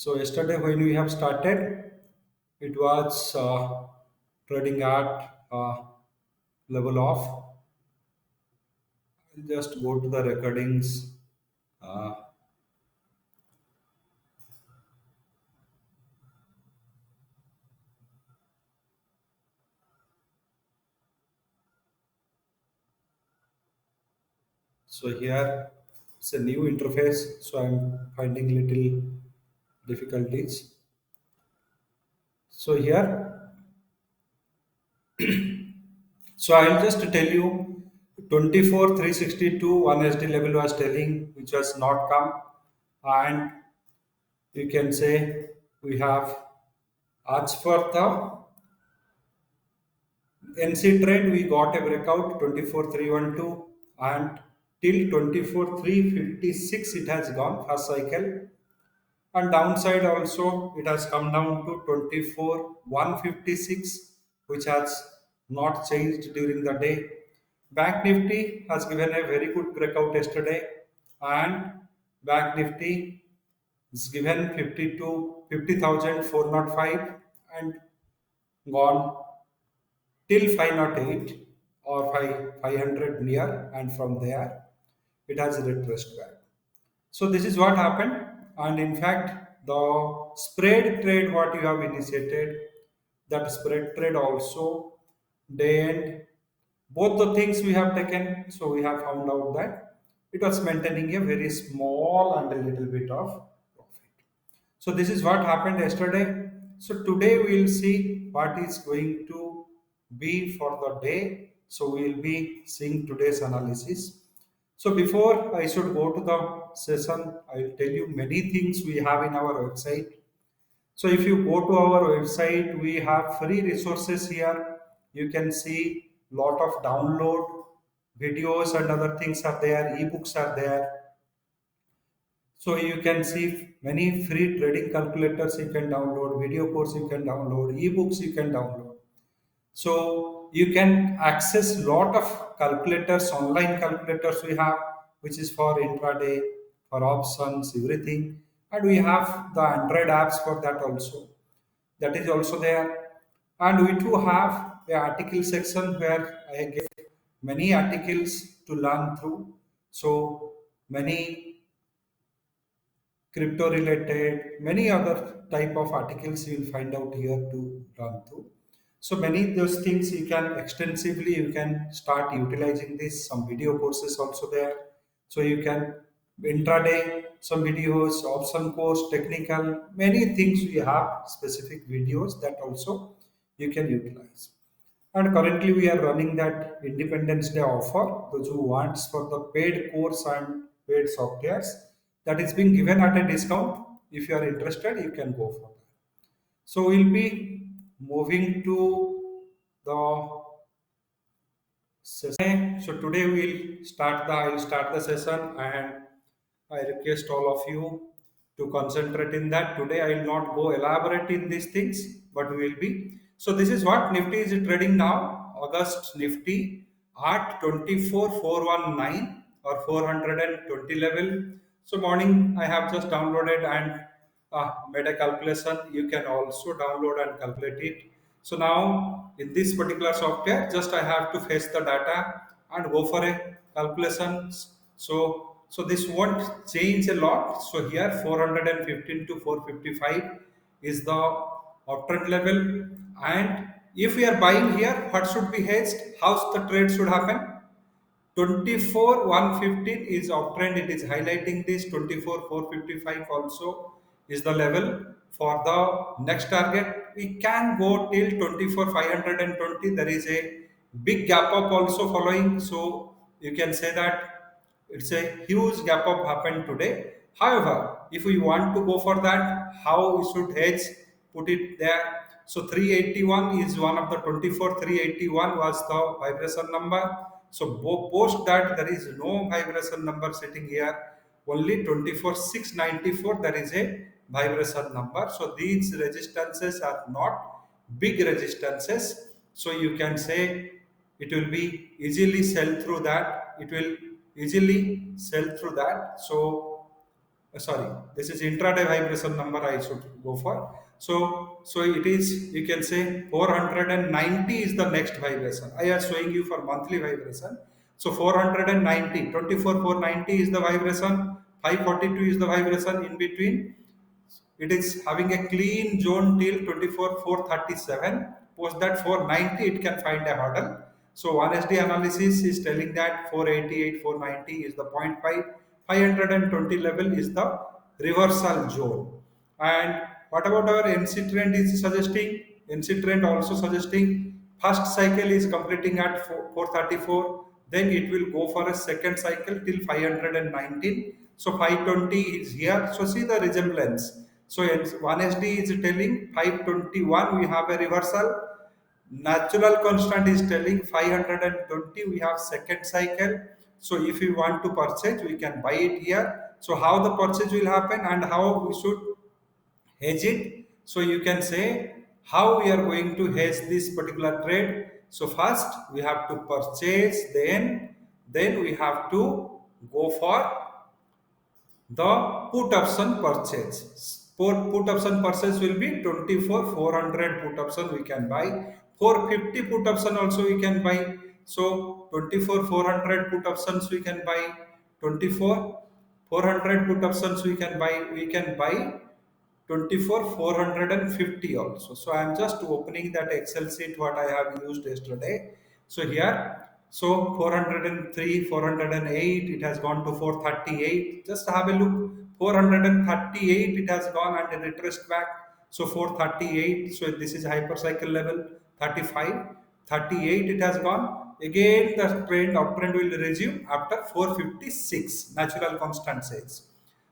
So yesterday when we have started, it was trading at level of. I'll just go to the recordings. Uh, so here it's a new interface, so I'm finding little difficulties. So here, so I'll just tell you 24 362 1 SD level was telling which was not come, and you can say we have as for the NC trend we got a breakout 24,312 and till 24,356 it has gone first cycle, and downside also it has come down to 24,156 which has not changed during the day. Bank Nifty has given a very good breakout yesterday, and Bank Nifty is given 52 50,405 and gone till 508 or 500 near, and from there it has retraced back. So this is what happened, and in fact the spread trade what you have initiated, that spread trade also day end, both the things we have taken, so we have found out that it was maintaining a very small and a little bit of profit. So this is what happened yesterday. So today we will see what is going to be for the day. So we will be seeing today's analysis. So before I should go to the session, I will tell you many things we have in our website. So if you go to our website, we have free resources here. You can see lot of download videos and other things are there, ebooks are there. So you can see many free trading calculators you can download, video course you can download, ebooks you can download. So you can access lot of calculators, online calculators we have, which is for intraday, for options, everything. And we have the Android apps for that also. That is also there. And we too have the article section where I get many articles to learn through. So many crypto related, many other type of articles you will find out here to run through. So many those things you can extensively you can start utilizing this, some video courses also there, so you can intraday some videos, option course, technical, many things we have specific videos that also you can utilize. And currently we are running that Independence Day offer. Those who wants for the paid course and paid softwares, that is being given at a discount. If you are interested, you can go for that. So we'll be moving to the session. So today I'll start the session, and I request all of you to concentrate in that. Today I will not go elaborate in these things, but we will be. So this is what Nifty is trading now. August Nifty at 24,419 or 420 level. So morning I have just downloaded and made a calculation. You can also download and calculate it. So now in this particular software, just I have to fetch the data and go for a calculations. So this won't change a lot. So here 415 to 455 is the uptrend level, and if we are buying here, what should be hedged? How the trade should happen? 24 115 is uptrend, it is highlighting this. 24 455 also is the level for the next target. We can go till 24 520. There is a big gap up also following, so you can say that it's a huge gap up happened today. However, if we want to go for that, how we should hedge, put it there. So 381 is one of the 24, 381 was the vibration number. So post that there is no vibration number sitting here, only 24 694 there is a vibration number. So these resistances are not big resistances. So you can say it will be easily sell through that. It will easily sell through that. So sorry, this is intraday vibration number I should go for. So it is, you can say 490 is the next vibration. I am showing you for monthly vibration. So 490, 24 490 is the vibration, 542 is the vibration in between. It is having a clean zone till 24 437. Post that 490 it can find a hurdle. So 1SD analysis is telling that 488 490 is the point 5, 520 level is the reversal zone. And what about our NC trend is suggesting? NC trend also suggesting first cycle is completing at 434, then it will go for a second cycle till 519. So 520 is here. So see the resemblance. So 1SD is telling 521 we have a reversal. Natural constant is telling 520 we have second cycle. So if we want to purchase, we can buy it here. So how the purchase will happen and how we should hedge it? So you can say how we are going to hedge this particular trade. So first we have to purchase, then we have to go for the put option purchase. Put option purchase will be 24 400 put option we can buy. 450 put option also we can buy. So 24 400 put options we can buy. 24 400 put options we can buy. We can buy 24 450 also. So I am just opening that Excel sheet what I have used yesterday. So here, so 403, 408, it has gone to 438. Just have a look. 438 it has gone and retraced back. So 438. So this is hypercycle level 35. 38 it has gone. Again the trend uptrend will resume after 456. Natural constant says.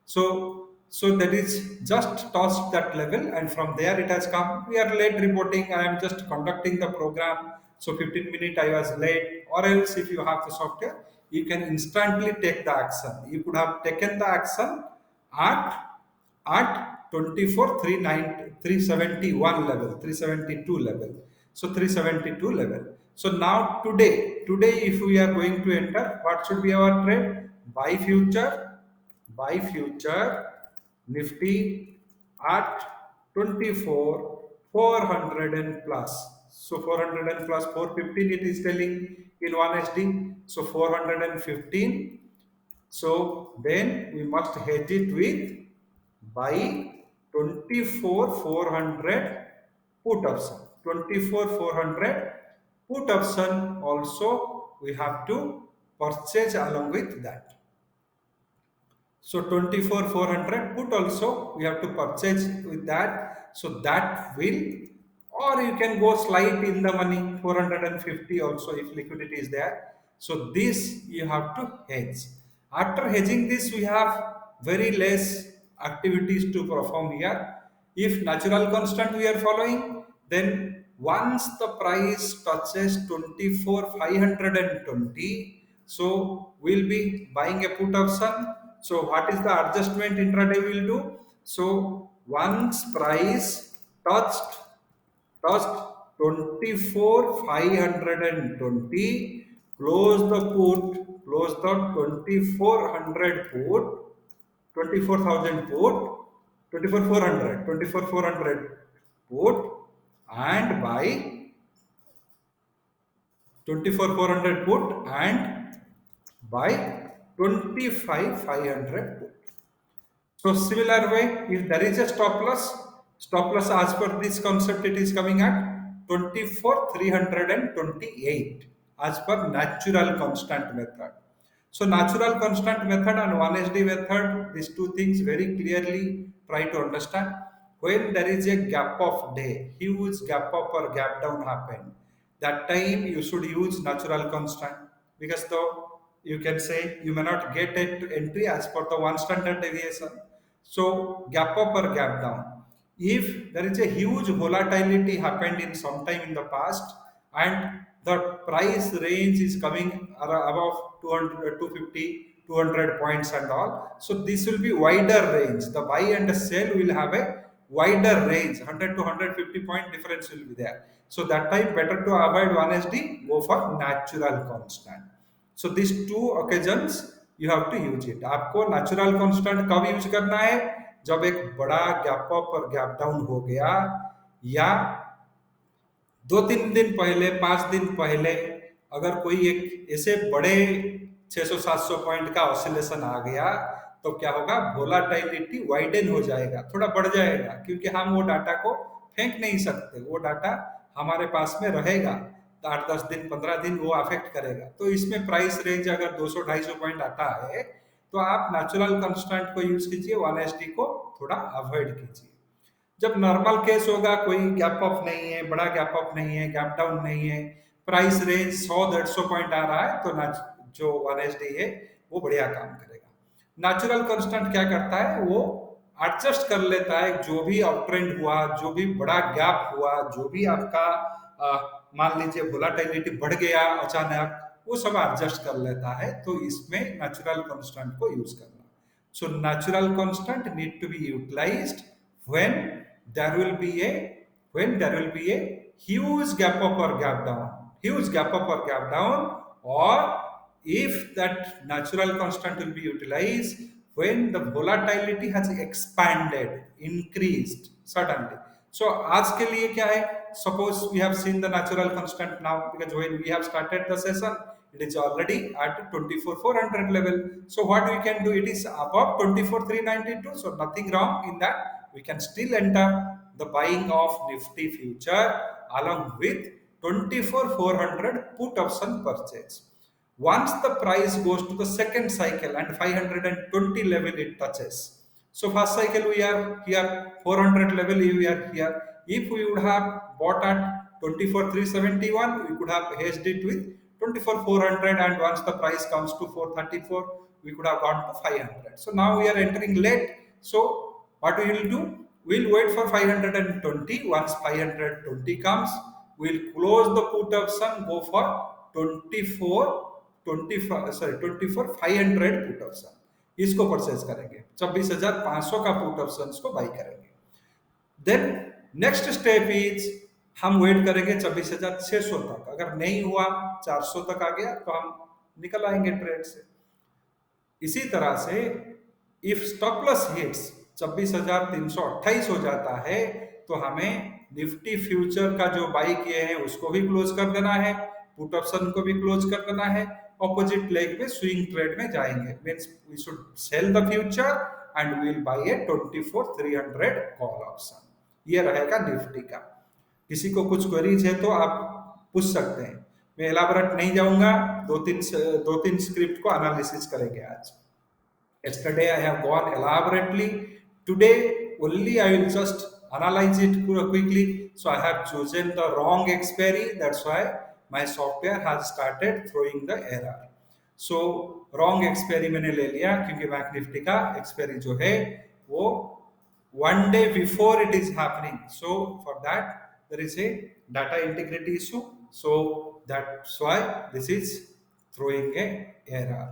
So that is just touched that level, and from there it has come. We are late reporting. I am just conducting the program. So 15 minutes I was late, or else if you have the software, you can instantly take the action. You could have taken the action at at 24 371 level, 372 level. So 372 level. So now today if we are going to enter, what should be our trade? Buy future Nifty at 24 400 and plus. So 400 and plus 415 it is telling in 1SD. So 415. So then we must hedge it with buy 24 400 put option. 24 400 put option also we have to purchase along with that. So 24 400 put also we have to purchase with that. So that will, or you can go slight in the money 450 also if liquidity is there. So this you have to hedge. After hedging this, we have very less activities to perform here. If natural constant we are following, then once the price touches 24 520, so we'll be buying a put option. So what is the adjustment intraday will do? So once price touched 24 520, close the 2400 put, 24,000 put, 24 400 put, and buy 24 400 put and buy 25 500 put. So similar way, if there is a stop loss as per this concept it is coming at 24 328 as per natural constant method. So natural constant method and 1SD method, these two things very clearly try to understand. When there is a gap of day, huge gap up or gap down happen, that time you should use natural constant, because though you can say you may not get it entry as per the one standard deviation. So gap up or gap down, if there is a huge volatility happened in some time in the past, and the price range is coming above 200 250 200 points and all, so this will be wider range. The buy and the sell will have a wider range, 100 to 150 point difference will be there. So that time better to avoid 1SD, go for natural constant. So these two occasions you have to use it. आपको natural constant कब use करना है? जब एक बड़ा gap up और gap down हो गया, या 2-3 दिन पहले, 5 दिन पहले अगर कोई एक ऐसे बड़े 600-700 पॉइंट का ऑसिलेशन आ गया, तो क्या होगा? वोलाटिलिटी वाइडन हो जाएगा, थोड़ा बढ़ जाएगा, क्योंकि हम वो डाटा को फेंक नहीं सकते, वो डाटा हमारे पास में रहेगा। तो 8-10 दिन, 15 दिन वो अफेक्ट करेगा। तो इसमें प्राइस रेंज अगर 200-250 पॉइंट आता है, तो आप नेचुरल कंस्टेंट को यूज कीजिए, 1 को थोड़ा अवॉइड कीजिए। जब नॉर्मल केस होगा, कोई गैप अप नहीं है, बड़ा गैप अप नहीं है, गैप डाउन नहीं है, प्राइस रेंज 100-150 पॉइंट आ रहा है, तो जो 1 है वो बढ़िया काम करेगा। नेचुरल कांस्टेंट क्या करता है? वो एडजस्ट कर लेता है, जो भी अप ट्रेंड हुआ, जो भी बड़ा गैप हुआ, जो भी आपका मान लीजिए वोलाटिलिटी बढ़ गया अचानक, वो सब एडजस्ट कर लेता है। तो इसमें नेचुरल कांस्टेंट को यूज करना। So natural constant need to be utilized when there will be a huge gap up or gap down, or if that natural constant will be utilized when the volatility has expanded, increased suddenly. So आज के लिए क्या है? Suppose we have seen the natural constant now, because when we have started the session, it is already at 24,400 level. So what we can do? It is above 24,392. So nothing wrong in that. We can still enter the buying of Nifty future along with 24,400 put option purchase. Once the price goes to the second cycle and 520 level it touches. So first cycle we are here, 400 level we are here. If we would have bought at 24,371, we could have hedged it with 24,400, and once the price comes to 434, we could have gone to 500. So now we are entering late. So what we will do? We'll wait for 520. Once 520 comes, we'll close the put option, go for 24 500 put option, इसको purchase करेंगे। 26,500 का put option को by करेंगे। Then next step is हम wait करेंगे 26,600 तक। अगर नहीं हुआ, 400 तक आ गया, तो हम निकल आएंगे ट्रेड से। इसी तरह से इफ स्टॉप लॉस हिट्स 26,328 हो जाता है, तो हमें निफ्टी फ्यूचर का जो बाई किए हैं उसको भी क्लोज कर देना है, पुट ऑप्शन को भी क्लोज कर देना है। ऑपोजिट लेग में स्विंग ट्रेड में जाएंगे, means we should sell the future and we will buy a 24,300 call option. ये रहेगा निफ्टी का। किसी को कुछ क्वेरीज है तो आप पूछ सकते हैं, मैं एलाबोरेट नहीं जाऊंगा, दो तीन स्क्रिप्ट को एनालिसिस करेंगे आज। Yesterday I have gone elaborately. Today only I will just analyze it quickly. So I have chosen the wrong expiry. That's why my software has started throwing the error. So wrong expiry मैंने ले लिया, क्योंकि bank nifty का expiry जो है वो 1 day before it is happening. So for that there is a data integrity issue. So that's why this is throwing a error.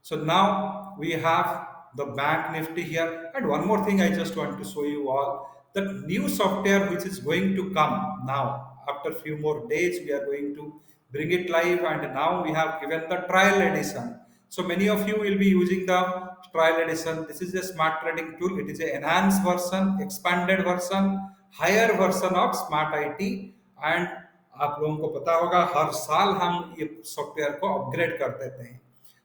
So now we have the bank nifty here. And one more thing I just want to show you all, that new software which is going to come now. After few more days we are going to bring it live, and now we have given the trial edition. So many of you will be using the trial edition. This is a smart trading tool. It is an enhanced version, expanded version, higher version of smart IT. And आप लोगों को पता होगा हर साल हम ये software को upgrade कर देते हैं।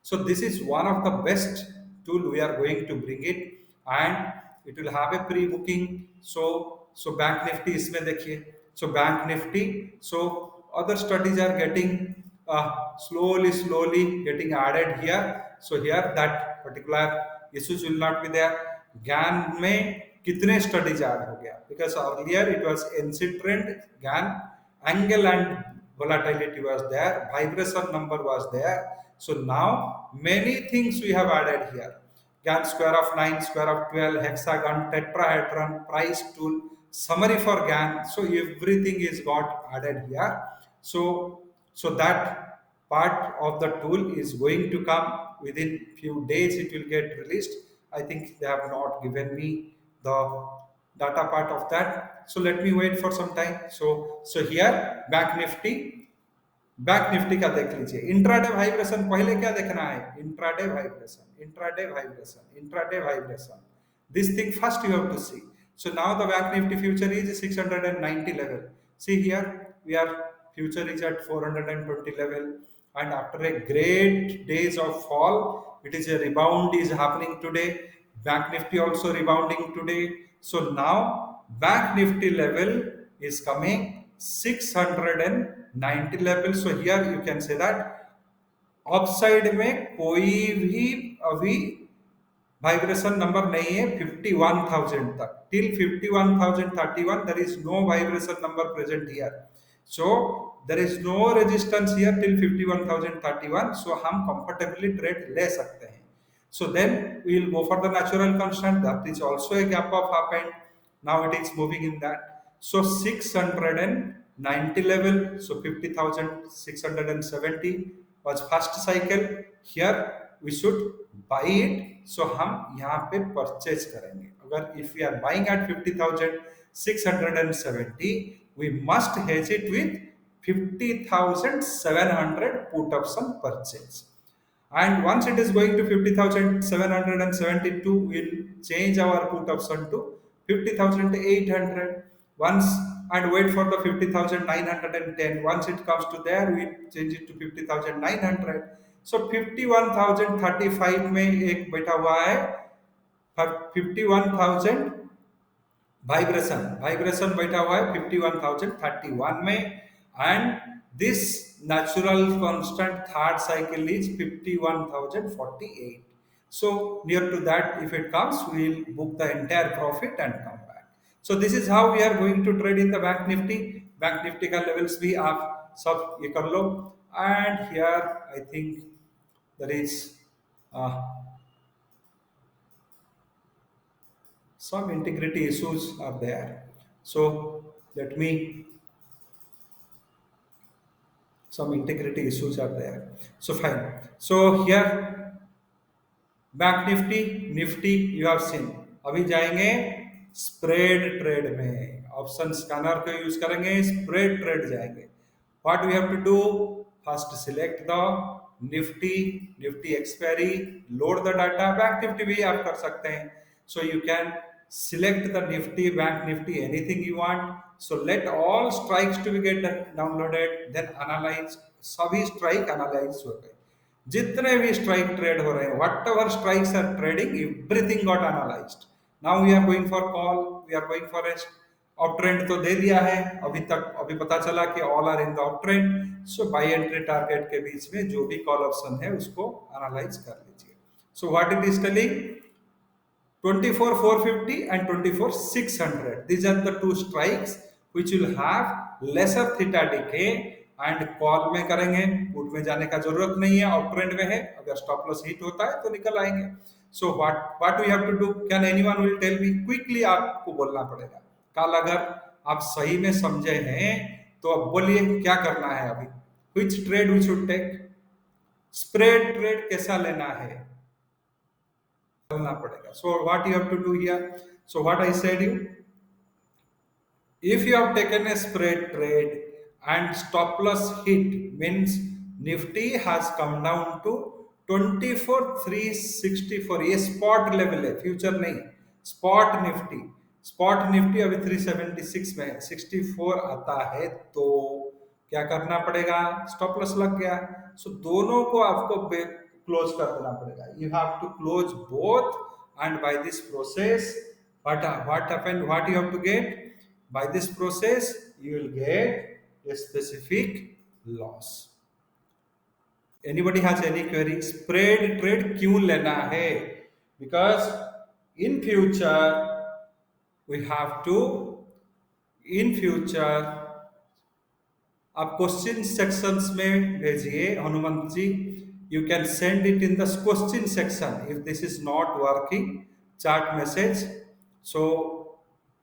So this is one of the best tool we are going to bring it, and it will have a pre-booking. So Bank Nifty इसमें देखिए, so Bank Nifty, so other studies are getting slowly getting added here. So here that particular issues will not be there. GAN में कितने studies add हो गया, because earlier it was NC trend, GAN, angle and volatility was there, vibration number was there. So now many things we have added here. GAN square of 9, square of 12, hexagon, tetrahedron, price tool, summary for GAN. So everything is got added here. So that part of the tool is going to come within few days. It will get released. I think they have not given me the data part of that. So let me wait for some time. So here Bank Nifty, bank nifty का देख लीजिए। Intraday vibration पहले क्या देखना है, intraday vibration, intraday vibration, intraday vibration, this thing first you have to see. So now the bank nifty future is 690 level. See here, we are future is at 420 level, and after a great days of fall, it is a rebound is happening today. Bank nifty also rebounding today. So now bank nifty level is coming 690 level. So here you can say that upside में कोई भी अभी vibration number नहीं है 51,000 तक। Till 51,031 there is no vibration number present here, so there is no resistance here till 51,031, so हम comfortably trade ले सकते हैं। So then we will go for the natural constant, that is also a gap of happened, now it is moving in that, so 690 level, so 50,670 was first cycle, here we should buy it, so हम यहाँ पे purchase करेंगे। अगर if we are buying at 50,670, we must hedge it with 50,700 put option purchase, and once it is going to 50,772, we'll change our put option to 50,800 once, and wait for the 50,910, once it comes to there we change it to 50,900, so 51,035 में एक बैठा हुआ है 51,000 vibration, vibration बैठा हुआ है 51,031 में, and this natural constant third cycle is 51,048, so near to that if it comes we will book the entire profit and come back. So this is how we are going to trade in the bank nifty. Bank nifty का levels भी आप सब ये कर लो, and here I think there is uh, some integrity issues are there, so let me, some integrity issues are there, so fine. So here bank Nifty Nifty you have seen, अभी जाएंगे spread trade में, option scanner को use करेंगे, spread trade जाएंगे। What we have to do, first select the Nifty, Nifty expiry, load the data, bank Nifty भी आप कर सकते हैं, so you can select the Nifty, bank Nifty, anything you want, so let all strikes to be get downloaded, then analyse, सभी strike analyse हो गए, जितने भी स्ट्राइक ट्रेड हो रहे हैं, whatever strikes are trading, everything got analysed. Now we are going for call, we are going for up trend तो दे दिया है अभी तक, अभी पता चला कि all are in the up trend, so buy entry target के बीच में जो भी कॉल ऑप्शन है उसको एनालाइज कर लीजिए। So what it is telling, 24,450 and 24,600, these are the two strikes which will have lesser theta decay, and call में करेंगे, पुट में जाने का जरूरत नहीं है, अप ट्रेंड में है, अगर स्टॉप लॉस हिट होता है तो निकल आएंगे। So what we have to do, can anyone will tell me, quickly आपको बोलना पड़ेगा। कल अगर आप सही में समझे हैं तो अब बोलिए क्या करना है अभी, which trade we should take, spread trade कैसा लेना है, बोलना पड़ेगा। So what you have to do here, so what I said you, if you have taken a spread trade and stop loss hit means nifty has come down to 24,364, ये spot level है, future नहीं, spot Nifty, spot Nifty अभी 376 में, 64 आता है तो क्या करना पड़ेगा, स्टॉप लॉस लग गया, सो दोनों को आपको क्लोज कर देना पड़ेगा, you have to close both, and by this process what happened, what you have to get, by this process you will get a specific loss. Anybody has any query, spread trade क्यों लेना है, because in future we have to, in future आप question sections में भेजिए हनुमंत जी, you can send it in the question section if this is not working, chat message, so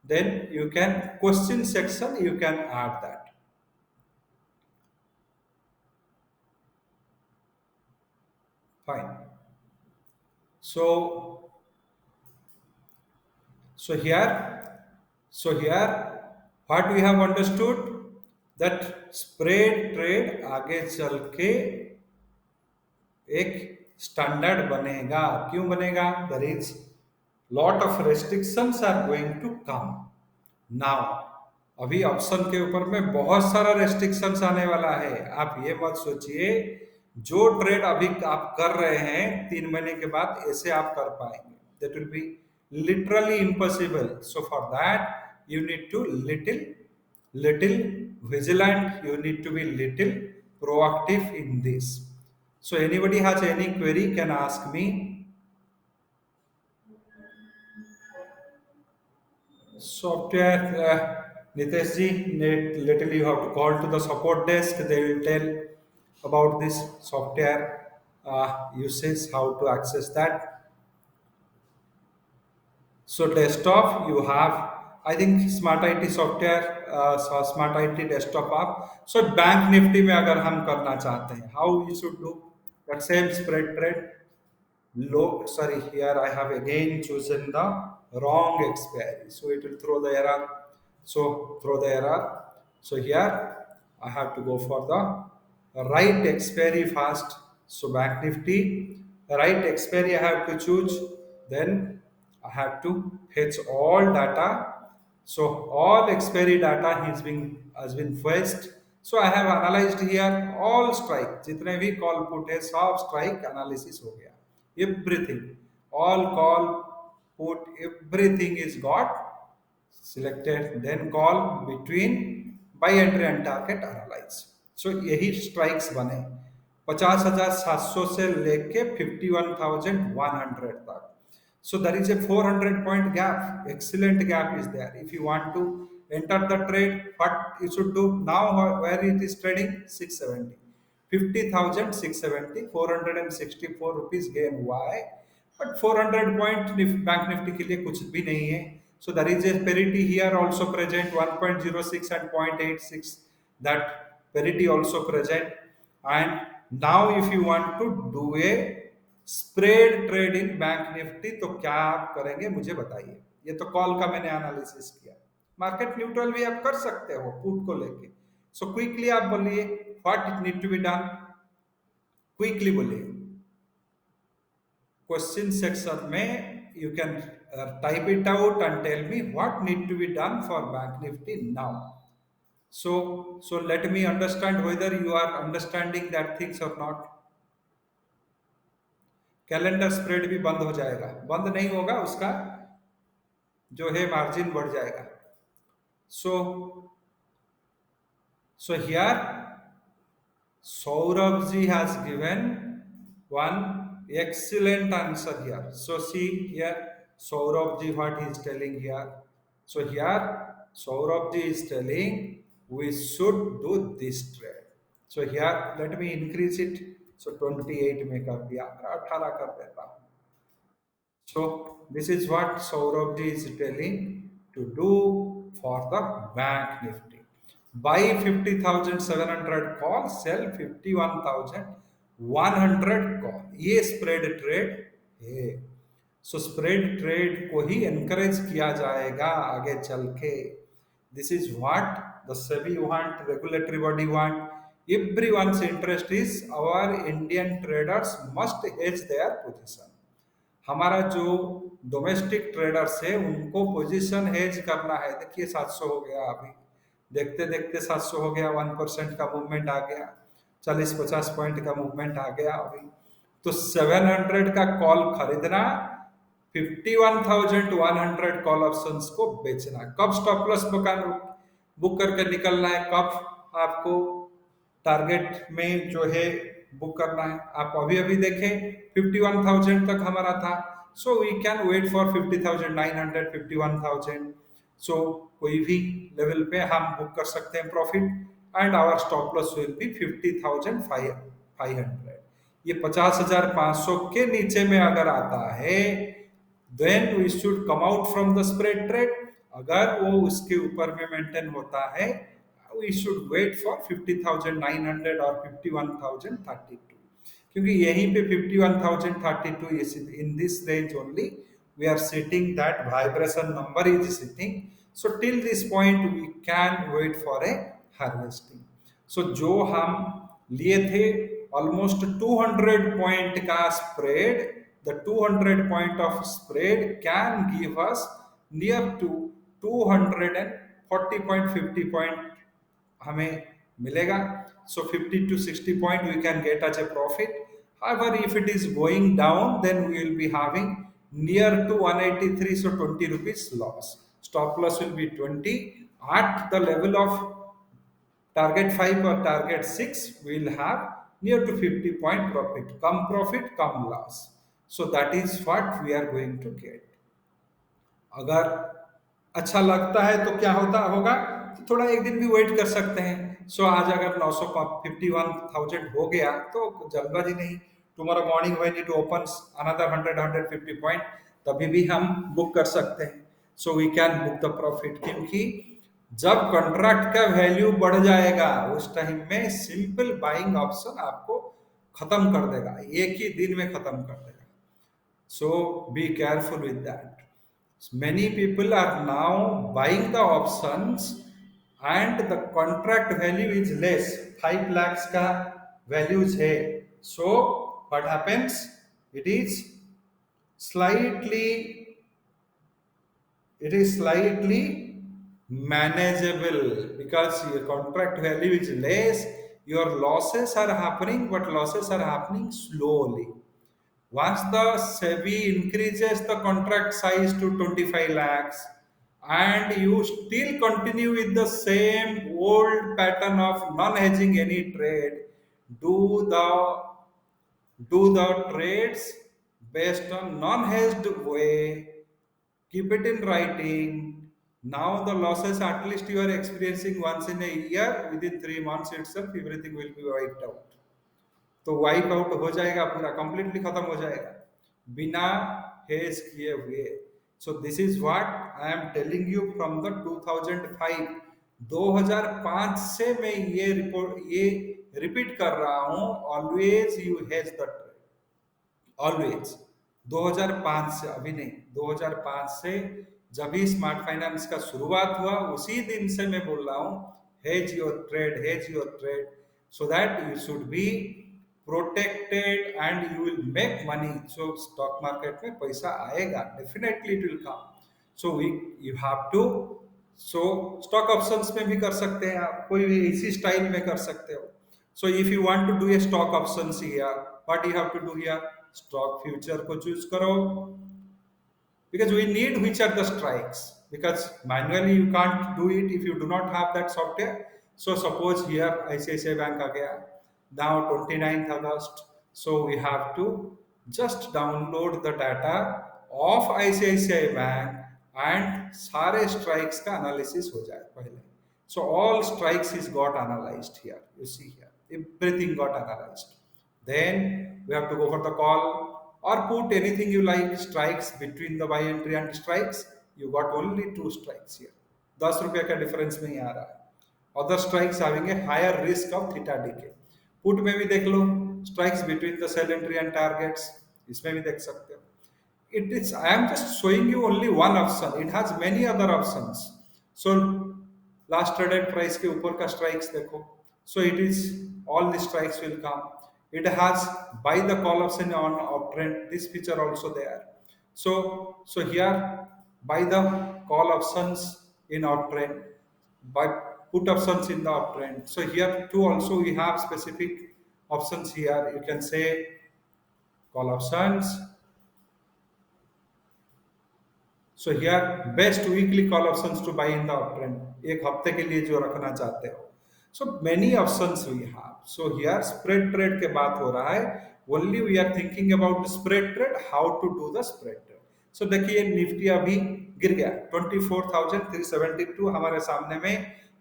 then you can, question section you can add that, fine. So here what we have understood, that spread trade आगे चल के एक standard बनेगा। क्यों बनेगा? There is lot of restrictions are going to come now. अभी option के ऊपर में बहुत सारा रेस्ट्रिक्शंस आने वाला है। आप ये मत सोचिए जो ट्रेड अभी आप कर रहे हैं 3 महीने के बाद ऐसे आप कर पाएंगे, that will be literally impossible. So for that you need to little vigilant, you need to be little proactive in this. So anybody has any query can ask me. Software, Nitesh ji, little you have to call to the support desk. They will tell about this software usage, how to access that. So desktop you have, I think Smart IT software, Smart IT desktop app. So Bank Nifty में अगर हम करना चाहते हैं, how you should do that same spread trade. Low, sorry, here I have again chosen the wrong expiry, so it will throw the error. So throw the error. So here I have to go for the right expiry first. So Bank Nifty, right expiry I have to choose. Then I have to fetch all data. So all expiry data has been fetched. So I have analyzed here all strike, जितने भी call put है सब strike analysis हो गया, everything, all call put everything is got selected, then call between buy entry and target analyze. So यही strikes बने 50,700 से लेके 51,100 तक. So there is a 400 point gap. Excellent gap is there. If you want to enter the trade, what you should do now, where it is trading 670, 50,670, 464 rupees gain हुआ है. But 400 point bank Nifty के लिए कुछ भी नहीं है. So there is a parity here also present, 1.06 and 0.86. That parity also present. And now if you want to do a spread trade in bank Nifty तो क्या आप करेंगे मुझे बताइए। ये तो कॉल का मैंने एनालिसिस किया, मार्केट न्यूट्रल भी आप कर सकते हो पुट को लेके। सो क्विकली आप बोलिए what it need to be done, quickly बोलिए। क्वेश्चन सेक्शन में you can type it out and tell me what need to be done for bank nifty now. So let me understand whether you are understanding that things or not. Calendar spread भी बंद हो जाएगा, बंद नहीं होगा, उसका जो है मार्जिन बढ़ जाएगा। So here Saurabh ji has given one excellent answer here. So see here Saurabh ji what he is telling here. So here Saurabh ji is telling we should do this trade. So here let me increase it. So 28 में कर दिया, 18 कर देता हूँ। So this is what Saurabh ji is telling to do for the bank nifty. Buy 50,700 call, sell 51,100 call. ये spread trade है। So spread trade को ही encourage किया जाएगा आगे चल के। This is what the SEBI want, regulatory body want, everyone's interest is our Indian traders must hedge their position. हमारा जो डोमेस्टिक ट्रेडर्स है उनको पोजीशन हेज करना है। देखिए 700 हो गया, अभी देखते देखते 700 हो गया, 1% का मूवमेंट आ गया, 40-50 पॉइंट का मूवमेंट आ गया अभी। तो 700 का कॉल खरीदना, 51,100 कॉल ऑप्शंस को बेचना। कब स्टॉप लॉस बुक करके निकलना है, कब आपको टारगेट में जो है बुक करना है। आप अभी अभी देखें 51,000 तक हमारा था, so we can wait for 50,900, 51,000। So कोई भी लेवल पे हम बुक कर सकते हैं profit, and our stop loss will be 50,500। ये 50,500 के नीचे में अगर आता है then we should come out from the spread trade. अगर वो उसके ऊपर में मेंटेन होता है we should wait for 50,900 or 51,032, क्योंकि यहीं पे 51,032 is in this range only we are sitting, that vibration number is sitting. So till this point we can wait for a harvesting. So जो हम लिए थे ऑलमोस्ट 200 पॉइंट का spread, the 200 point of spread can give us near to 240 point 50 point हमें मिलेगा। सो 50 to 60 point we can get as a profit. However, if it is going down, then we will be having near to 183, so 20 rupees loss. Stop loss will be 20. At the level of target 5 or target 6, we will have near to 50 point profit, come loss. So that is what we are going to get. अगर अच्छा लगता है तो क्या होता होगा, तो थोड़ा एक दिन भी वेट कर सकते हैं। सो आज अगर 951,000 हो गया तो जल्दबाजी नहीं, tomorrow morning when it opens another 100-150 point, तभी भी हम बुक कर सकते हैं। So we can book the profit, क्योंकि जब कॉन्ट्रैक्ट का वैल्यू बढ़ जाएगा उस टाइम में सिंपल बाइंग ऑप्शन आपको खत्म कर देगा, एक ही दिन में खत्म कर देगा। So be careful with that. Many people are now buying the options and the contract value is less, 5 lakhs का values है। So what happens? It is slightly it is slightly manageable because your contract value is less, your losses are happening, but losses are happening slowly. Once the SEBI increases the contract size to 25 lakhs and you still continue with the same old pattern of non-hedging any trade, do the do the trades based on non-hedged way, keep it in writing. Now the losses at least you are experiencing once in a year, within 3 months itself everything will be wiped out। तो wipe out हो जाएगा, पूरा completely खत्म हो जाएगा बिना hedge किए हुए। सो this is what I am telling you from the 2005, 2005 से मैं ये रिपोर्ट ये रिपीट कर रहा हूं, always you hedge the trade, always. 2005 से, अभी नहीं, 2005 से जब भी स्मार्ट फाइनेंस का शुरुआत हुआ उसी दिन से मैं बोल रहा हूं hedge your trade, hedge your trade, so that you should be protected and you will make money. So stock market में पैसा आएगा, definitely it will come. So we you have to, so stock options में भी कर सकते हैं आप, कोई भी इसी स्टाइल में कर सकते हो। So if you want to do a stock options here, what you have to do here, stock future को चूज करो, because we need which are the strikes, because manually you can't do it if you do not have that software। so suppose here ICICI Bank आ गया, now 29th August, so we have to just download the data of ICICI Bank and सारे strikes का analysis हो जाए पहले। so all strikes is got analyzed here, you see here everything got analyzed, then we have to go for the call or put anything you like, strikes between the buy entry and strikes, you got only 2 strikes here, 10 रुपये का difference नहीं आ रहा है। Other strikes having a higher risk of theta decay. Put में भी देख लो, strikes between the sell entry and targets, इसमें भी देख सकते हो। it is, I am just showing you only one option, it has many other options। so last traded price के ऊपर का strikes देखो, so it is all the strikes will come, it has buy the call option on uptrend, this feature also there। so here buy the call options in uptrend, buy put options in the uptrend, so here too also we have specific options here, you can say call options। So here best weekly call options to buy in the uptrend, एक हफ्ते के लिए जो रखना चाहते हो। So many options we have. So here spread trade के बात हो रहा है, only we are thinking about spread trade, how to do the spread trade. So देखिए निफ्टी अभी गिर गया 24,372 हमारे सामने में,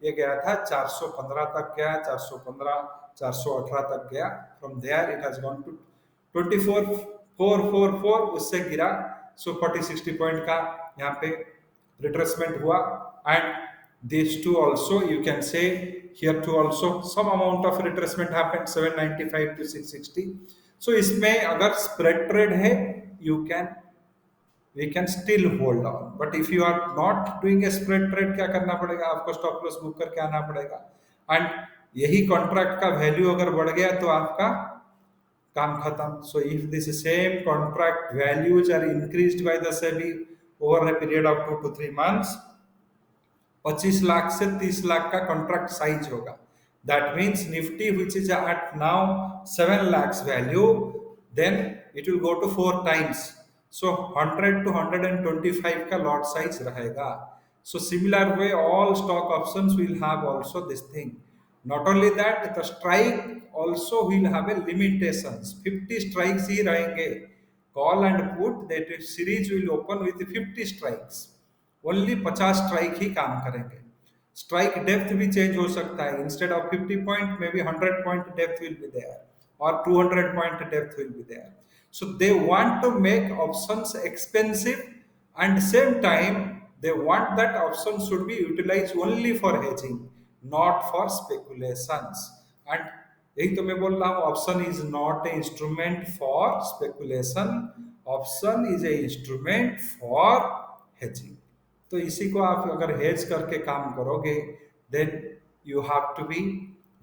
ये गया था 415 तक गया, 415 418 तक गया, from there it has gone to 24,444, उससे गिरा। सो 40-60 पॉइंट का यहाँ पे रिट्रेसमेंट हुआ, and this too also you can see here too also some amount of retracement happened 795 to 660। So इसमें अगर स्प्रेड ट्रेड है you can, we can still hold on, but if you are not doing a spread trade क्या करना पड़ेगा, आपको stop loss book करके आना पड़ेगा। एंड यही कॉन्ट्रैक्ट का वैल्यू अगर बढ़ गया तो आपका काम खत्म. So if this same contract values are increased by the SEBI over a period of 2 to 3 months, 25 lakh से 30 लाख का कॉन्ट्रैक्ट साइज होगा. That means nifty which is at now 7 lakhs value, then it will go to 4 times. So 100 to 125 का lot size रहेगा. So similar way all stock options will have also this thing. Not only that, the strike also will have a limitations. 50 strikes ही रहेंगे. Call and put that series will open with 50 strikes. Only 50 strike ही काम करेंगे. Strike depth भी change हो सकता है. Instead of 50 point may be 100 point depth will be there और 200 point depth will be there. So they want to make options expensive, and same time they want that option should be utilized only for hedging, not for speculations. And यही तो मैं बोल रहा हूँ, option is not a instrument for speculation, option is a instrument for hedging. तो इसी को आप अगर हेज करके काम करोगे, then you have to be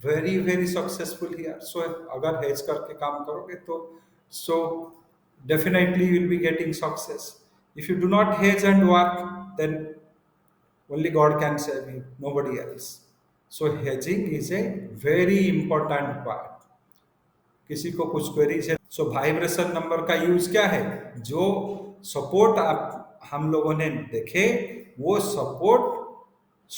very very successful here. So अगर हेज करके काम करोगे तो so definitely you will be getting success. If you do not hedge and work, then only God can save you, nobody else. So hedging is a very important part. किसी को कुछ queries है. सो vibration number का use क्या है? जो support आप हम लोगों ने देखे वो सपोर्ट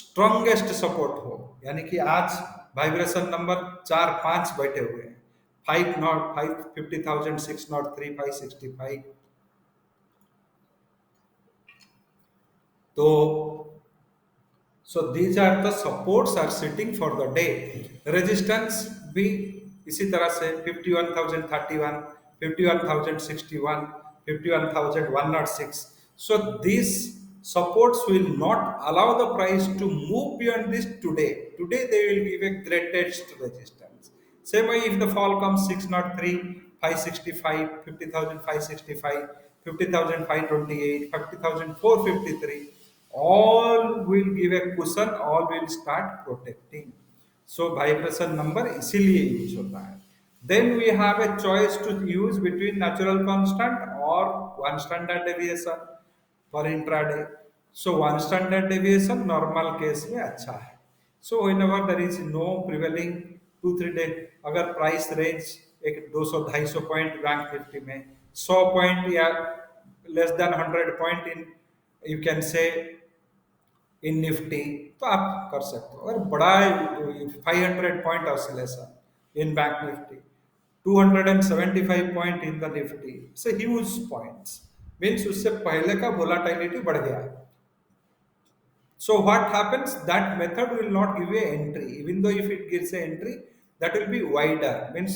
स्ट्रॉन्गेस्ट सपोर्ट हो, यानी कि आज वाइब्रेशन नंबर 4 5 बैठे हुए हैं. 5 नॉट 5 50,000, 603, 565. तो so these are the supports are sitting for the day. Resistance भी इसी तरह से 51,031, 51,061, 51,106. So these supports will not allow the price to move beyond this today. Today they will give a greatest resistance. Same way if the fall comes 603, 565, 50,565, 50,528, 50,453, all will give a cushion, all will start protecting. So vibration number इसीलिए use होता है. Then we have a choice to use between natural constant or one standard deviation for intraday. So one standard deviation normal case में अच्छा है. So whenever there is no prevailing 2-3 day, अगर price range एक 200-250 point bank Nifty में, 100 point या less than 100 point in you can से इन Nifty, तो आप कर सकते हो. और बड़ा 500 point oscillation in bank Nifty, 275 point in the Nifty, से ह्यूज पॉइंट्स मीन्स उससे पहले का वोलाटिलिटी बढ़ गया. So what happens? That method will not give you an entry. Even though if it gives an entry, that will be wider. Means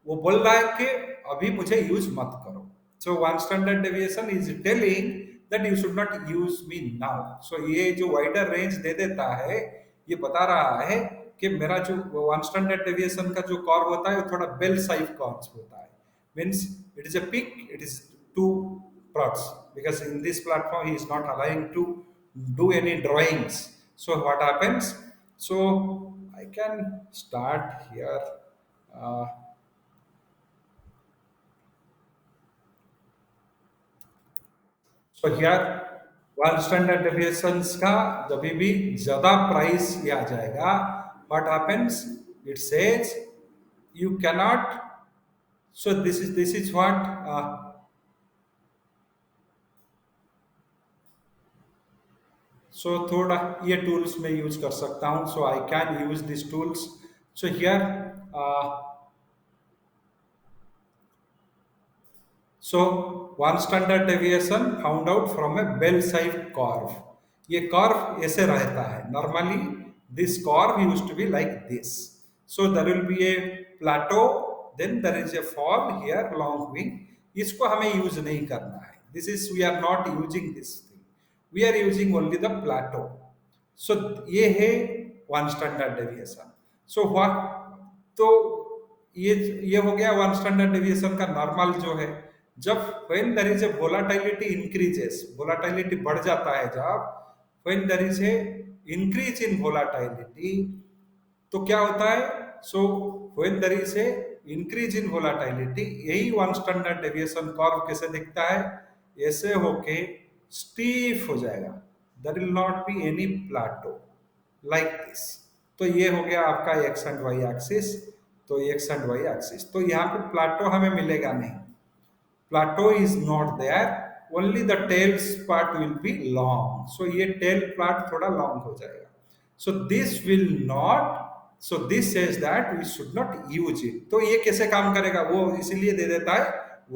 वो बोल रहा है कि अभी मुझे यूज मत करो. So one standard deviation is telling that you should not use me now. So ये जो wider range दे देता है, ये बता रहा है कि मेरा जो one standard deviation का जो कर्व होता है वो थोड़ा बेल साइज कर्व होता है. Means it is a peak, it is two plots, because in this platform he is not allowing to do any drawings. So what happens? So I can start here. uh, So here one standard deviations का जब भी ज्यादा price ये आ जाएगा, what happens? It says you cannot. So this is what so थोड़ा ये tools में यूज कर सकता हूं. So I can use this tools. So here So one standard deviation found out from a bell-shaped curve. ये curve ऐसे रहता है. Normally this curve used to be like this. So there will be a plateau, then there is a fall here long wing. इसको हमें use नहीं करना है. This is we are not using this thing. We are using only the plateau. So ये है one standard deviation. So what? तो ये हो गया वन स्टैंडर्ड डेविएशन का नॉर्मल जो है. जब when there is a volatility increases, volatility बढ़ जाता है जब, when there is a increase in volatility, तो क्या होता है? So when there is a increase in volatility, यही वन स्टैंडर्ड डेविएशन कर्व कैसे दिखता है? ऐसे होके स्टीफ हो जाएगा, there will not be any plateau like this. तो ये हो गया आपका एक्स एंड वाई एक्सिस। तो एक्स एंड वाई एक्सिस, तो यहाँ पे प्लाटो हमें मिलेगा नहीं, plateau is not there, only the tails part will be long, so ये tail part थोड़ा long हो जाएगा। So this will not, so this says that we should not use it। तो ये कैसे काम करेगा? वो इसीलिए दे देता है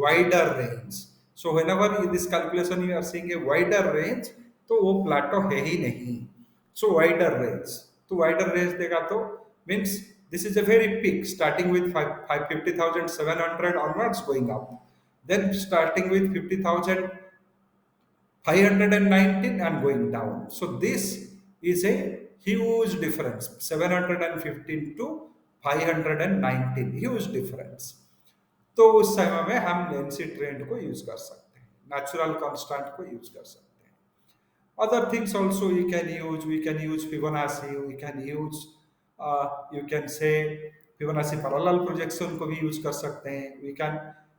wider range। So whenever in this calculation you are seeing a wider range, तो वो plateau है ही नहीं। So wider range, तो wider range देगा तो means this is a very peak starting with 50,700 onwards going up, then starting with 50,519 and going down. So this is a huge difference, 715 to 519, huge difference। तो उस समय में हम लेंसी trend को use कर सकते हैं, नेचुरल कांस्टेंट को यूज कर सकते हैं। Other things also you can use. We can use Fibonacci. We can use, you can say Fibonacci parallel projection को भी use कर सकते हैं। We can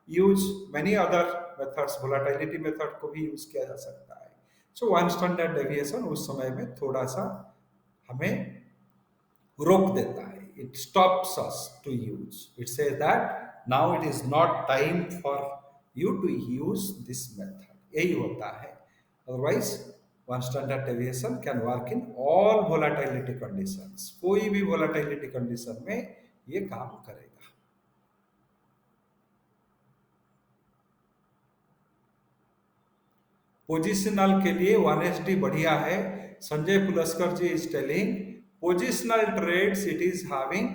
use many other methods. Volatility method को भी use किया जा सकता है। So one standard deviation उस समय में थोड़ा सा हमें रोक देता है। It stops us to use. It says that now it is not time for you to use this method. यही होता है। Otherwise, one standard deviation can work in all volatility conditions। कोई भी volatility condition में ये काम करेगा। Positional के लिए 1SD बढ़िया है। Sanjay Pulaskar ji is telling positional trades it is having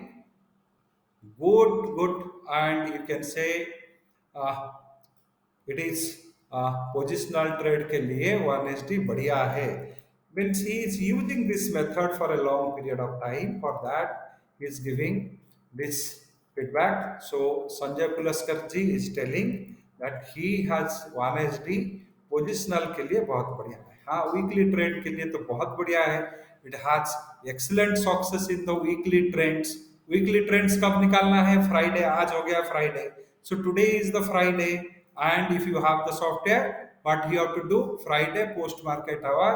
good, and you can say it is positional trade के लिए 1SD बढ़िया है। Means he is using this method for a long period of time, for that he is giving this feedback। So Sanjay Pulaskar ji is telling that he has 1SD positional के लिए बहुत बढ़िया है। हाँ, weekly trend के लिए तो बहुत बढ़िया है। It has excellent success in the weekly trends. Weekly trends कब निकालना है? फ्राइडे, आज हो गया Friday, so today is the Friday, and if you have the software what you have to do, Friday post market hour,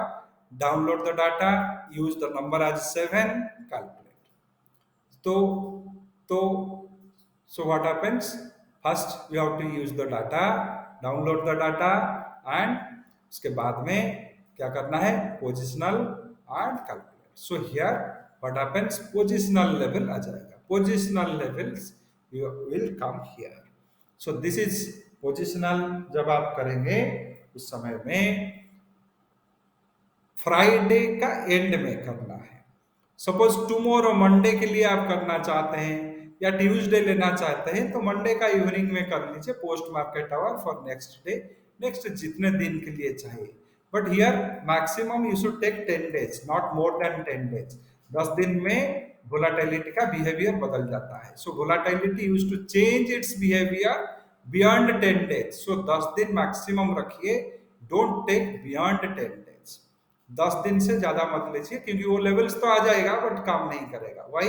download the data, use the number as 7, calculate. तो so what happens? First you have to use the data, download the data, and उसके बाद में क्या करना है? Positional and calculate. So here what happens? Positional level आ जाएगा, positional levels will come here. So this is positional. जब आप करेंगे उस समय में फ्राइडे का एंड में करना है। सपोज टुमारो मंडे के लिए आप करना चाहते हैं या ट्यूसडे लेना चाहते हैं तो मंडे का इवनिंग में कर लीजिए post market hour for next day, next जितने दिन के लिए चाहिए। But here maximum you should take 10 days, not more than 10 days. 10 दिन में वोलाटिलिटी का बिहेवियर बदल जाता है। So volatility use to change its behaviour beyond 10 days. So 10 दिन मैक्सिमम रखिए, डोंट टेक बियॉन्ड 10 डेज। 10 दिन से ज्यादा मत लीजिए क्योंकि वो लेवल्स तो आ जाएगा बट काम नहीं करेगा। Why?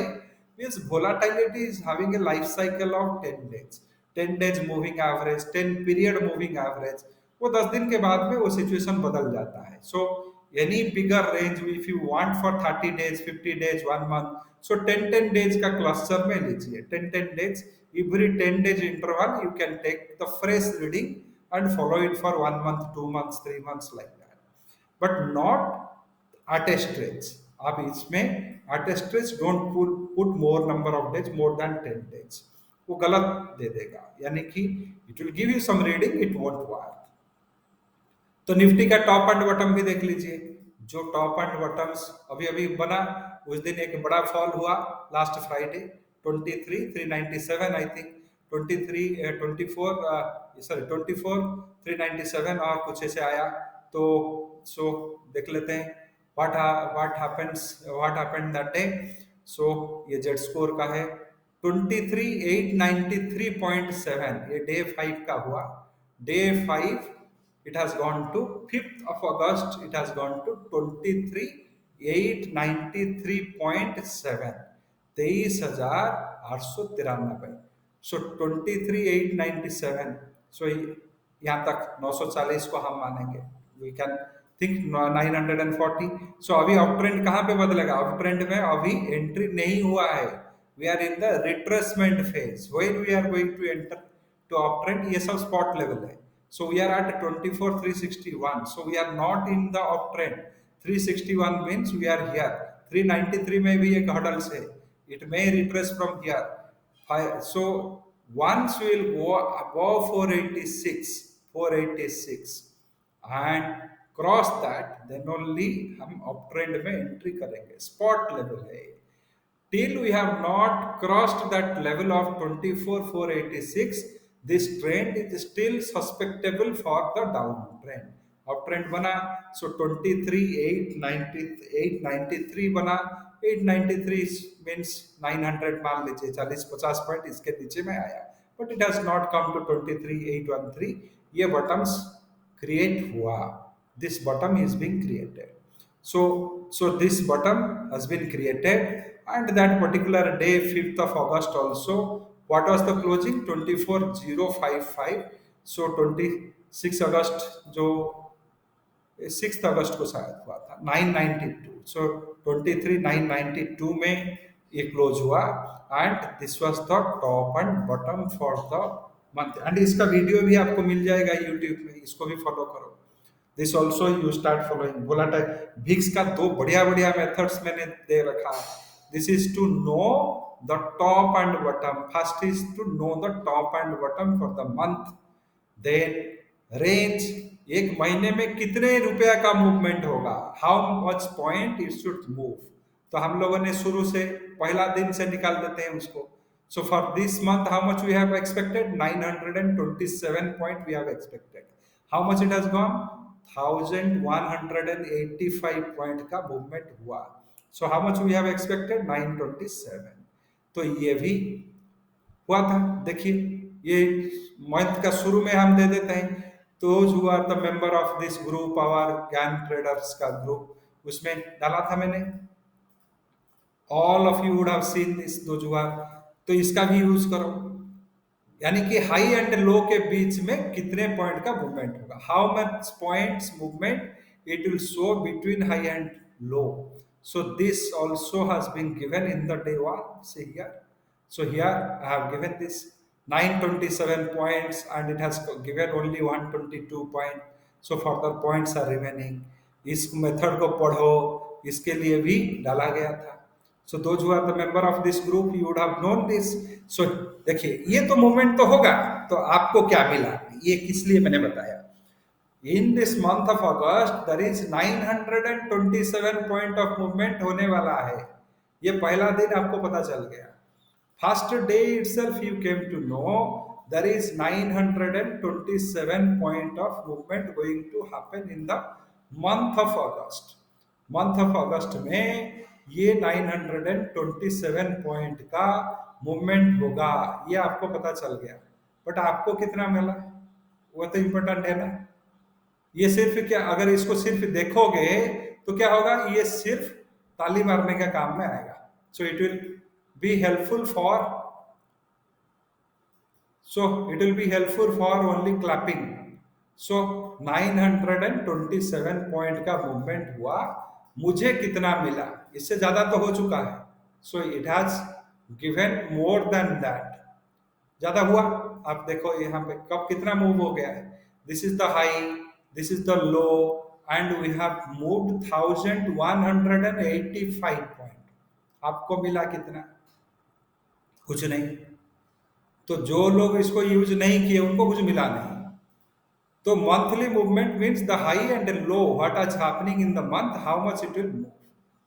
Means volatility is having a life cycle of 10 days, 10 days moving average, 10 period moving average. वो 10 दिन के बाद में वो सिचुएशन बदल जाता है। So any bigger range if you want for 30 days, 50 days, 1 month, so 10 days का क्लस्टर में लीजिए। 10 days, every 10 days interval you can take the fresh reading and follow it for 1 month, 2 months, 3 months like that, but not at a stretch। आप इसमें at a stretch don't put more number of days more than 10 days, वो गलत दे देगा, यानी कि it will give you some reading, it won't work। तो Nifty का top and bottom भी देख लीजिए। जो टॉप एंड बॉटम्स अभी अभी बना, उस दिन एक बड़ा फॉल हुआ लास्ट फ्राइडे 23,397 आई थिंक, 24,397 और कुछ ऐसे आया। तो सो देख लेते हैं व्हाट हैपेंड दैट डे। सो ये जेड स्कोर का है 23,893.7, ये डे 5 का हुआ। Day 5 it has gone to 5th of August, it has gone to 23,893.7। 23,893। सो 23,897। सो यहाँ तक 940 को हम मानेंगे। We can think 940। सो अभी अप ट्रेंड कहाँ पे बदलेगा? अप ट्रेंड में अभी एंट्री नहीं हुआ है। We are in the retracement phase where we are going to enter to up trend. ये सब स्पॉट लेवल है। So we are at 24,361। So we are not in the up trend. 361 means we are here. 393 में भी एक hurdles है। It may retrace from here. So once we will go above 486 and cross that, then only हम up trend में entry करेंगे। Spot level है। Till we have not crossed that level of 24,486, this trend is still susceptible for the downtrend. Uptrend बना, so 23,893 बना। 893 means 900 मान लीजिए, 40-50 point इसके नीचे में आया, but it has not come to 23,813। ये बॉटम्स क्रिएट हुआ। This bottom is being created. So this bottom has been created, and that particular day, 5th of August also, what was the closing? 24,055। So 26 अगस्त जो 6 अगस्त को शायद हुआ था 992। सो 23,992 में ये close हुआ, and this was the top and bottom for the month. And इसका video भी आपको मिल जाएगा यूट्यूब में, इसको भी फॉलो करो। This also you start following. Volatile VIX का 2 बढ़िया बढ़िया मेथड्स मैंने दे रखा है। This is to know the top and bottom. First is to know the top and bottom for the month. Then range, एक महीने में कितने रुपया का मूवमेंट होगा, how much point it should move. तो हम लोगों ने शुरू से पहला दिन से निकाल देते हैं उसको। So for this month how much we have expected? 927 point we have expected. How much it has gone? 1185 point का मूवमेंट हुआ। So how much we have expected? 927। तो ये भी हुआ था। देखिए, ये मंथ का शुरू में हम दे देते हैं। those who are the member of this group, our ज्ञान ट्रेडर्स का ग्रुप, उसमें डाला था मैंने। All of you would have seen this, those who are। तो इसका भी यूज करो, यानी कि हाई एंड लो के बीच में कितने पॉइंट का मूवमेंट होगा, how much points movement it will show between high and low. So this also has been given in the day 1। Say here, so here I have given this 927 points, and it has given only 122 point, so further points are remaining। इस method को पढ़ो, इसके लिए भी डाला गया था। so those who are the member of this group, you would have known this। so देखिए, ये तो मूवमेंट तो होगा, तो आपको क्या मिला, ये किस लिए मैंने बताया। in this month of August there is 927 point of movement होने वाला है। ये पहला दिन आपको पता चल गया। First day itself you came to know there is 927 point of movement going to happen in the month of August। month of August में ये 927 point का मूवमेंट होगा, ये आपको पता चल गया। बट आपको कितना मिला वो तो इम्पोर्टेंट है ना। ये सिर्फ क्या, अगर इसको सिर्फ देखोगे तो क्या होगा, ये सिर्फ ताली मारने का काम में आएगा। So it will be helpful for, so it will be helpful for only clapping। so 927 point का मूवमेंट हुआ, मुझे कितना मिला, इससे ज्यादा तो हो चुका है। So it has given more than that, ज्यादा हुआ। आप देखो यहाँ पे कब कितना मूव हो गया है। This is the high, this is the low, and we have moved 1185 point. आपको मिला कितना? कुछ नहीं। तो जो लोग इसको यूज नहीं किए उनको कुछ मिला नहीं। तो monthly movement means the high and low, what is happening in the month, how much it will move.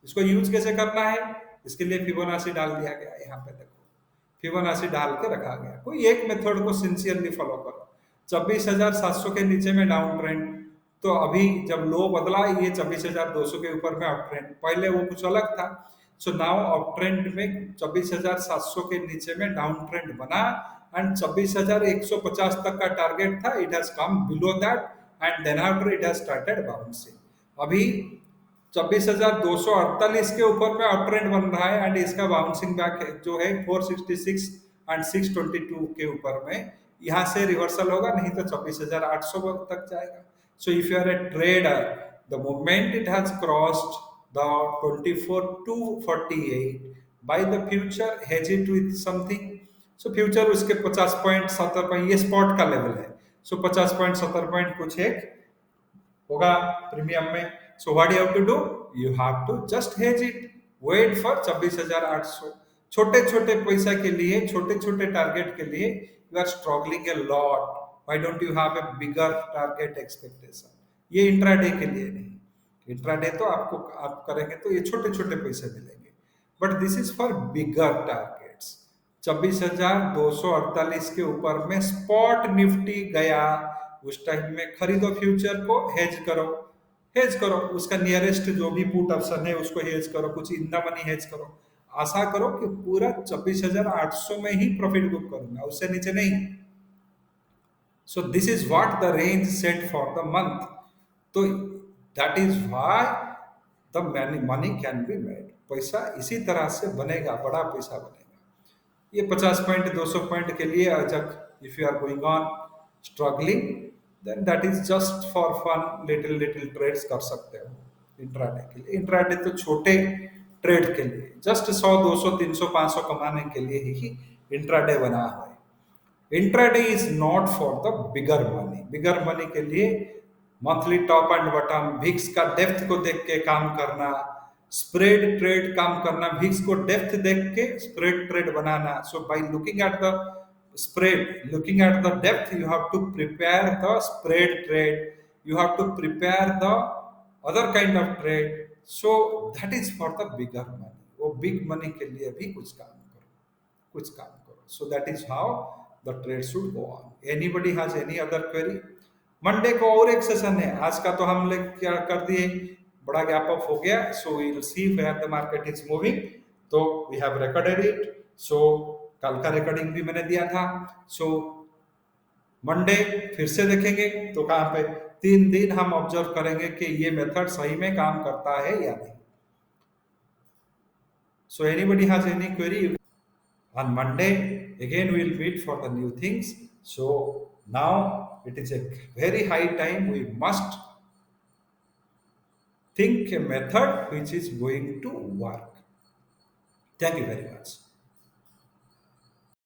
इसको यूज कैसे करना है, इसके लिए फिबोनाची डाल दिया गया। यहाँ पे देखो, फिबोनाची डाल के रखा गया। कोई एक मेथड को सिंसियरली फॉलो करो। 24,700 के नीचे में डाउन ट्रेंड, तो अभी जब लो बदला ये 24,200 के ऊपर में अप ट्रेंड, पहले वो कुछ अलग था। सो नाउ अप ट्रेंड में 24,700 के नीचे में डाउन ट्रेंड बना, एंड 24,150 तक का टारगेट था। It has come below that, and then after it has started bouncing. अभी 24,248 के ऊपर में अप ट्रेंड बन रहा है एंड इसका बाउंसिंग बैक जो है 466 एंड 622 के ऊपर में, यहाँ से रिवर्सल होगा, नहीं तो 24,800 तक जाएगा. So if you are a trader, the moment it has crossed the 24,248, buy the future hedge it with something. So future उसके 50.70 ये स्पॉट का लेवल है. सो 50.70 कुछ एक होगा प्रीमियम में. So what you have to do, you have to just hedge it, wait for 26,800. छोटे छोटे पैसा के लिए, छोटे छोटे टारगेट के लिए you are struggling a lot. Why don't you have a bigger target expectation? ये इंट्राडे के लिए नहीं. इंट्राडे तो आपको आप करेंगे तो ये छोटे छोटे पैसे मिलेंगे, but this is for bigger targets. 24,248 के ऊपर में स्पॉट निफ्टी गया, उस टाइम में खरीदो फ्यूचर को, हेज करो. हेज करो उसका नियरेस्ट जो भी पुट ऑप्शन है उसको हेज करो, कुछ इन द मनी हेज करो. आशा करो कि पूरा 26,800 में ही प्रॉफिट बुक करूंगा, उससे नीचे नहीं. So this is what the range set for the month. तो that is why the money can be made. पैसा इसी तरह से बनेगा, बड़ा पैसा बनेगा. ये 50 पॉइंट 200 पॉइंट के लिए जब if you are going on struggling, then that is just for fun, little little trades कर सकते हो इंट्राडे के लिए. इंट्राडे तो छोटे ट्रेड के लिए, जस्ट 100 200 300 500 कमाने के लिए ही इंट्राडे बना हुआ है. Intraday is not for the bigger money. Bigger money के लिए monthly top and bottom, Vicks का डेप्थ को देख के काम करना, स्प्रेड ट्रेड काम करना, भिक्स को डेप्थ देख के spread trade banana. So by looking at the spread, looking at the depth, you have to prepare the spread trade, you have to prepare the other kind of trade. So that is for the bigger money. वो big money के लिए भी कुछ काम करो, कुछ काम करो. So that is how the trade should go on. Anybody has any other query? Monday को और एक सेशन है. आज का तो हम लोग क्या कर दिए, बड़ा गैप अप हो गया. So we will see where the market is moving. तो we have recorded it. So कल का रिकॉर्डिंग भी मैंने दिया था. सो मंडे फिर से देखेंगे तो कहाँ पे 3 दिन हम ऑब्जर्व करेंगे कि ये मेथड सही में काम करता है या नहीं. So anybody has any query on Monday? Again we will meet for the new things. So now it is a very high time we must think a method which is going to work. Thank you very much.